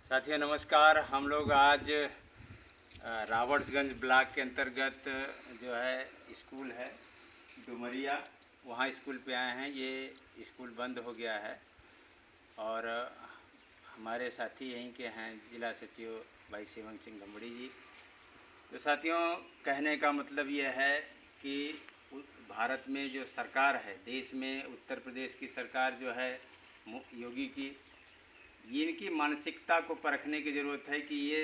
साथियों नमस्कार। हम लोग आज रावर्ट्सगंज ब्लॉक के अंतर्गत जो है स्कूल है डुमरिया, वहाँ स्कूल पे आए हैं। ये स्कूल बंद हो गया है और हमारे साथी यहीं के हैं जिला सचिव भाई शिवम सिंह गंबड़ी जी। तो साथियों, कहने का मतलब ये है कि भारत में जो सरकार है, देश में उत्तर प्रदेश की सरकार जो है योगी की, इनकी मानसिकता को परखने की ज़रूरत है कि ये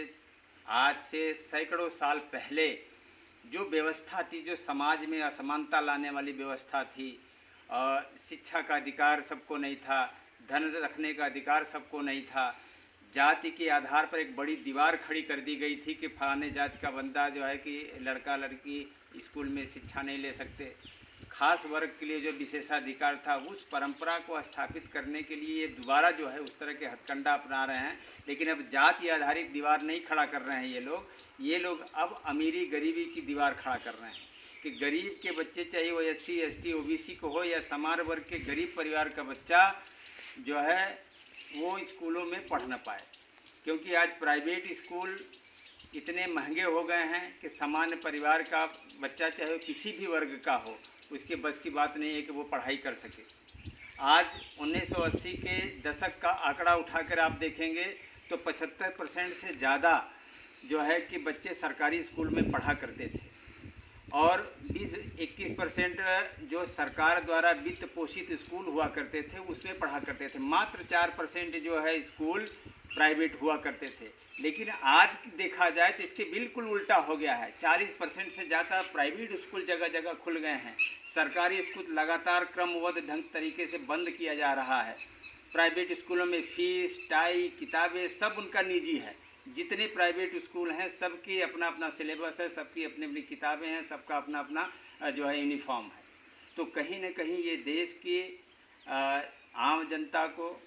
आज से सैकड़ों साल पहले जो व्यवस्था थी, जो समाज में असमानता लाने वाली व्यवस्था थी, और शिक्षा का अधिकार सबको नहीं था, धन रखने का अधिकार सबको नहीं था, जाति के आधार पर एक बड़ी दीवार खड़ी कर दी गई थी कि फलाने जाति का बंदा जो है कि लड़का लड़की स्कूल में शिक्षा नहीं ले सकते। खास वर्ग के लिए जो विशेषाधिकार था, उस परंपरा को स्थापित करने के लिए ये दोबारा जो है उस तरह के हथकंडा अपना रहे हैं। लेकिन अब जाति आधारित दीवार नहीं खड़ा कर रहे हैं ये लोग अब अमीरी गरीबी की दीवार खड़ा कर रहे हैं कि गरीब के बच्चे, चाहे वो SC ST OBC को हो या समान वर्ग के गरीब परिवार का बच्चा जो है वो स्कूलों में पढ़ न पाए, क्योंकि आज प्राइवेट स्कूल इतने महंगे हो गए हैं कि सामान्य परिवार का बच्चा, चाहे वो किसी भी वर्ग का हो, उसके बस की बात नहीं है कि वो पढ़ाई कर सके। आज 1980 के दशक का आंकड़ा उठाकर आप देखेंगे तो 75% से ज़्यादा जो है कि बच्चे सरकारी स्कूल में पढ़ा करते थे और 20-21% जो सरकार द्वारा वित्त पोषित स्कूल हुआ करते थे उसमें पढ़ा करते थे। मात्र 4% जो है स्कूल प्राइवेट हुआ करते थे। लेकिन आज देखा जाए तो इसके बिल्कुल उल्टा हो गया है। 40% से ज़्यादा प्राइवेट स्कूल जगह जगह खुल गए हैं। सरकारी स्कूल लगातार क्रमबद्ध ढंग तरीके से बंद किया जा रहा है। प्राइवेट स्कूलों में फीस, टाई, किताबें सब उनका निजी है। जितने प्राइवेट स्कूल हैं सबकी अपना अपना सिलेबस है, सबकी अपनी अपनी किताबें हैं, सबका अपना अपना जो है यूनिफॉर्म है। तो कहीं न कहीं ये देश की आम जनता को,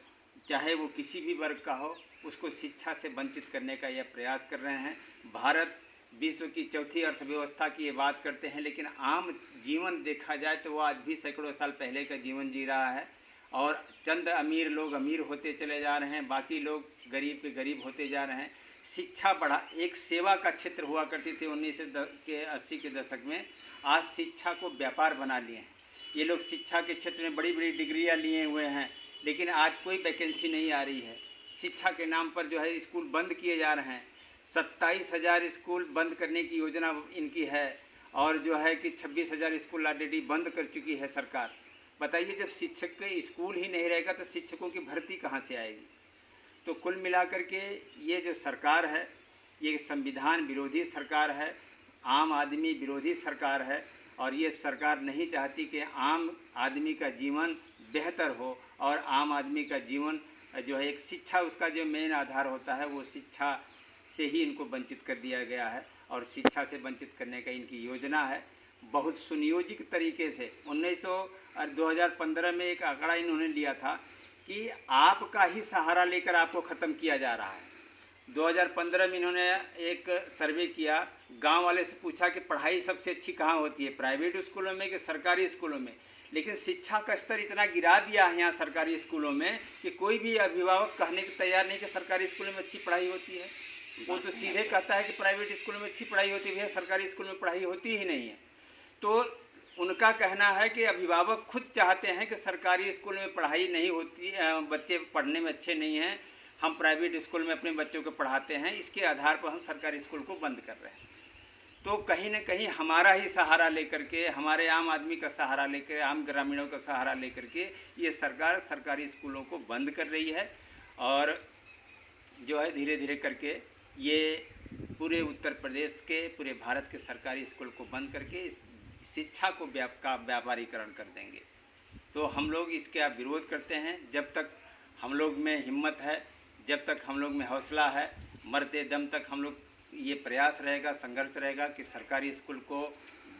चाहे वो किसी भी वर्ग का हो, उसको शिक्षा से वंचित करने का यह प्रयास कर रहे हैं। भारत विश्व की चौथी अर्थव्यवस्था की ये बात करते हैं, लेकिन आम जीवन देखा जाए तो वो आज भी सैकड़ों साल पहले का जीवन जी रहा है और चंद अमीर लोग अमीर होते चले जा रहे हैं, बाकी लोग गरीब पे गरीब होते जा रहे हैं। शिक्षा बढ़ा एक सेवा का क्षेत्र हुआ करती थी 1980 के दशक में। आज शिक्षा को व्यापार बना लिए हैं। ये लोग शिक्षा के क्षेत्र में बड़ी बड़ी डिग्रियाँ लिए हुए हैं, लेकिन आज कोई वैकेंसी नहीं आ रही है। शिक्षा के नाम पर जो है स्कूल बंद किए जा रहे हैं। 27,000 स्कूल बंद करने की योजना इनकी है और जो है कि 26,000 स्कूल ऑलरेडी बंद कर चुकी है सरकार। बताइए, जब शिक्षक के स्कूल ही नहीं रहेगा तो शिक्षकों की भर्ती कहाँ से आएगी? तो कुल मिलाकर के ये जो सरकार है, ये संविधान विरोधी सरकार है, आम आदमी विरोधी सरकार है और ये सरकार नहीं चाहती कि आम आदमी का जीवन बेहतर हो और आम आदमी का जीवन जो है एक शिक्षा, उसका जो मेन आधार होता है, वो शिक्षा से ही इनको वंचित कर दिया गया है और शिक्षा से वंचित करने का इनकी योजना है। बहुत सुनियोजित तरीके से 2015 में एक आंकड़ा इन्होंने लिया था कि आपका ही सहारा लेकर आपको ख़त्म किया जा रहा है। 2015 में इन्होंने एक सर्वे किया, गांव वाले से पूछा कि पढ़ाई सबसे अच्छी कहाँ होती है, प्राइवेट स्कूलों में कि सरकारी स्कूलों में। लेकिन शिक्षा का स्तर इतना गिरा दिया है यहाँ सरकारी स्कूलों में कि कोई भी अभिभावक कहने को तैयार नहीं कि सरकारी स्कूलों में अच्छी पढ़ाई होती है। वो तो सीधे कहता है कि प्राइवेट स्कूलों में अच्छी पढ़ाई होती है, सरकारी स्कूल में पढ़ाई होती ही नहीं है। तो उनका कहना है कि अभिभावक खुद चाहते हैं कि सरकारी स्कूल में पढ़ाई नहीं होती, बच्चे पढ़ने में अच्छे नहीं हैं, हम प्राइवेट स्कूल में अपने बच्चों को पढ़ाते हैं, इसके आधार पर हम सरकारी स्कूल को बंद कर रहे हैं। तो कहीं न कहीं हमारा ही सहारा लेकर के, हमारे आम आदमी का सहारा लेकर, आम ग्रामीणों का सहारा लेकर के ये सरकार सरकारी स्कूलों को बंद कर रही है और जो है धीरे धीरे करके ये पूरे उत्तर प्रदेश के, पूरे भारत के सरकारी स्कूल को बंद करके इस शिक्षा को व्यापारीकरण कर देंगे। तो हम लोग इसके विरोध करते हैं। जब तक हम लोग में हिम्मत है, जब तक हम लोग में हौसला है, मरते दम तक हम लोग ये प्रयास रहेगा, संघर्ष रहेगा कि सरकारी स्कूल को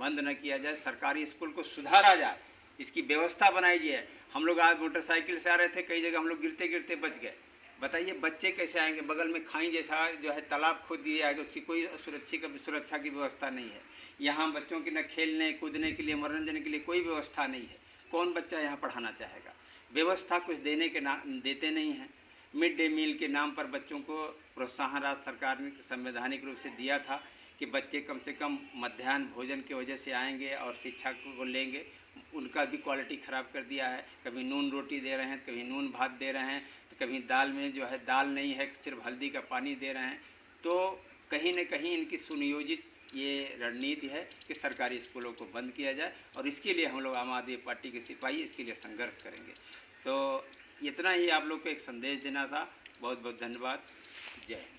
बंद न किया जाए, सरकारी स्कूल को सुधारा जाए, इसकी व्यवस्था बनाई जाए। हम लोग आज मोटरसाइकिल से आ रहे थे, कई जगह हम लोग गिरते गिरते बच गए। बताइए बच्चे कैसे आएंगे? बगल में खाई जैसा जो है तालाब खोद दिया है, उसकी कोई सुरक्षा की व्यवस्था नहीं है। यहाँ बच्चों के न खेलने कूदने के लिए, मनोरंजन के लिए कोई व्यवस्था नहीं है। कौन बच्चा यहाँ पढ़ाना चाहेगा? व्यवस्था कुछ देते नहीं हैं। मिड डे मील के नाम पर बच्चों को प्रोत्साहन राज्य सरकार ने संवैधानिक रूप से दिया था कि बच्चे कम से कम मध्याह्न भोजन की वजह से आएंगे और शिक्षा को लेंगे, उनका भी क्वालिटी ख़राब कर दिया है। कभी नून रोटी दे रहे हैं, कभी नून भात दे रहे हैं, तो कभी दाल में जो है दाल नहीं है, सिर्फ हल्दी का पानी दे रहे हैं। तो कहीं न कहीं इनकी सुनियोजित ये रणनीति है कि सरकारी स्कूलों को बंद किया जाए, और इसके लिए हम लोग आम आदमी पार्टी के सिपाही इसके लिए संघर्ष करेंगे। तो इतना ही आप लोग को एक संदेश देना था। बहुत बहुत धन्यवाद। जय हिंद।